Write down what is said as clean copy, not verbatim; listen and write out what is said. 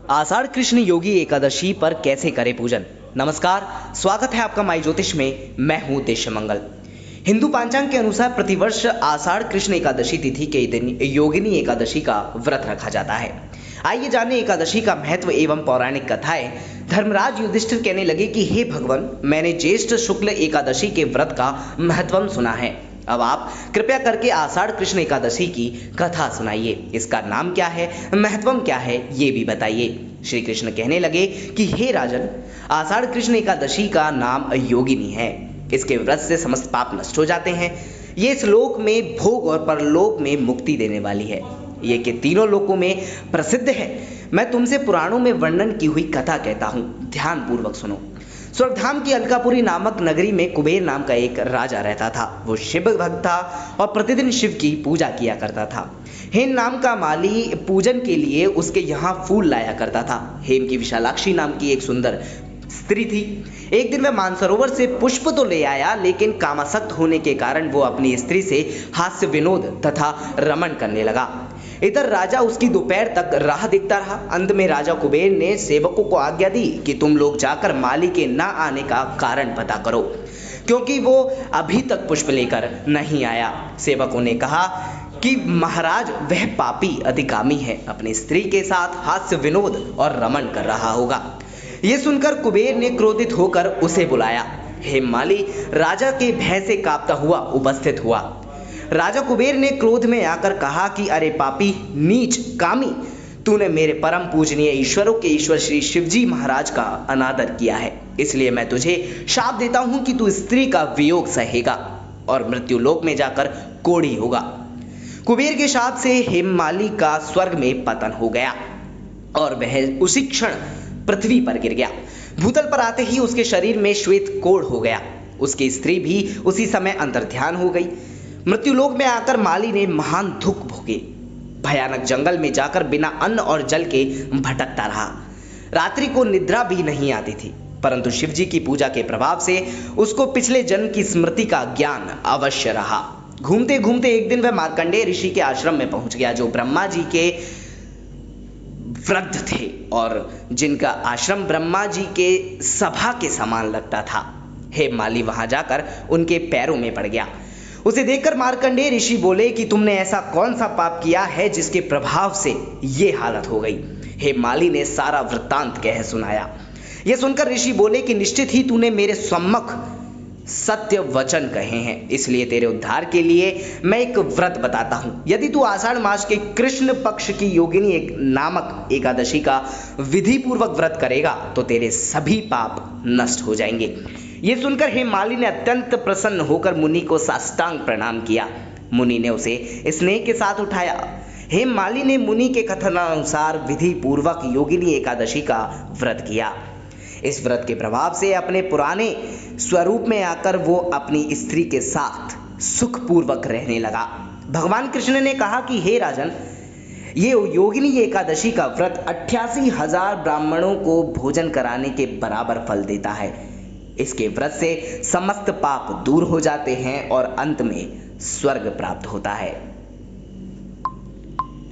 आषाढ़ कृष्ण योगी एकादशी पर कैसे करें पूजन। नमस्कार, स्वागत है आपका माई ज्योतिष में। मैं हूं देशमंगल। हिंदू पंचांग के अनुसार प्रतिवर्ष आषाढ़ कृष्ण एकादशी तिथि के दिन योगिनी एकादशी का व्रत रखा जाता है। आइए जाने एकादशी का महत्व एवं पौराणिक कथाएं। धर्मराज युधिष्ठिर कहने लगे कि हे भगवान, मैंने ज्येष्ठ शुक्ल एकादशी के व्रत का महत्व सुना है। अब आप कृपया करके आषाढ़ कृष्ण एकादशी की कथा सुनाइए। इसका नाम क्या है, महत्व क्या है, ये भी बताइए। श्री कृष्ण कहने लगे कि हे राजन, आषाढ़ कृष्ण एकादशी का नाम योगिनी है। इसके व्रत से समस्त पाप नष्ट हो जाते हैं। ये इस लोक में भोग और परलोक में मुक्ति देने वाली है। ये कि तीनों लोकों में प्रसिद्ध है। मैं तुमसे पुराणों में वर्णन की हुई कथा कहता हूँ, ध्यान पूर्वक सुनो। स्वर्गधाम की अलकापुरी नामक नगरी में कुबेर नाम का एक राजा रहता था। वो शिव भक्त था और प्रतिदिन शिव की पूजा किया करता था। हेम नाम का माली पूजन के लिए उसके यहाँ फूल लाया करता था। हेम की विशालाक्षी नाम की एक सुंदर स्त्री थी। एक दिन वह मानसरोवर से पुष्प तो ले आया, लेकिन कामासक्त होने के कारण वो अपनी स्त्री से हास्य विनोद तथा रमण करने लगा। इधर राजा उसकी दोपहर तक राह देखता रहा। अंत में राजा कुबेर ने सेवकों को आज्ञा दी कि तुम लोग जाकर माली के ना आने का कारण पता करो, क्योंकि वो अभी तक पुष्प लेकर नहीं आया। सेवकों ने कहा कि महाराज, वह पापी अधिकामी है, अपनी स्त्री के साथ हास्य विनोद और रमण कर रहा होगा। ये सुनकर कुबेर ने क्रोधित होकर उसे बुलाया। हेममाली राजा के भय से कांपता हुआ उपस्थित हुआ। राजा कुबेर ने क्रोध में आकर कहा कि अरे पापी, नीच, कामी, तूने मेरे परम पूजनीय ईश्वरों के ईश्वर श्री शिवजी महाराज का अनादर किया है। इसलिए मैं तुझे शाप देता हूं कि तू स्त्री का वियोग सहेगा और मृत्यु लोक में जाकर कोढ़ी होगा। कुबेर के शाप से हेममाली का स्वर्ग में पतन हो गया और वह उसी क्षण पृथ्वी पर गिर गया। भूतल पर आते ही उसके शरीर में श्वेत कोढ़ हो गया। उसकी स्त्री भी उसी समय अंतर्ध्यान हो गई। मृत्युलोक में आकर माली ने महान दुख भोगे। भयानक जंगल में जाकर बिना अन्न और जल के भटकता रहा। रात्रि को निद्रा भी नहीं आती थी, परंतु शिवजी की पूजा के प्रभाव से उसको पिछले जन्म की स्मृति का ज्ञान अवश्य रहा। घूमते घूमते एक दिन वह मार्कंडेय ऋषि के आश्रम में पहुंच गया, जो ब्रह्मा जी के वृद्ध थे और जिनका आश्रम ब्रह्मा जी के सभा के समान लगता था। हेममाली वहां जाकर उनके पैरों में पड़ गया। उसे देखकर मार्कंडेय ऋषि बोले कि तुमने ऐसा कौन सा पाप किया है जिसके प्रभाव से ये हालत हो गई। हेममाली ने सारा वृत्तांत कह सुनाया। यह सुनकर ऋषि बोले कि निश्चित ही तूने मेरे सम्मुख सत्य वचन कहे हैं, इसलिए तेरे उद्धार के लिए मैं एक व्रत बताता हूं। यदि तू आषाढ़ मास के कृष्ण पक्ष की योगिनी नामक एकादशी का विधि पूर्वक व्रत करेगा तो तेरे सभी पाप नष्ट हो जाएंगे। ये सुनकर हेममाली ने अत्यंत प्रसन्न होकर मुनि को साष्टांग प्रणाम किया। मुनि ने उसे स्नेह के साथ उठाया। हेममाली ने मुनि के कथनानुसार विधि पूर्वक योगिनी एकादशी का व्रत किया। इस व्रत के प्रभाव से अपने पुराने स्वरूप में आकर वो अपनी स्त्री के साथ सुखपूर्वक रहने लगा। भगवान कृष्ण ने कहा कि हे राजन, ये योगिनी एकादशी का व्रत 88,000 ब्राह्मणों को भोजन कराने के बराबर फल देता है। इसके व्रत से समस्त पाप दूर हो जाते हैं और अंत में स्वर्ग प्राप्त होता है।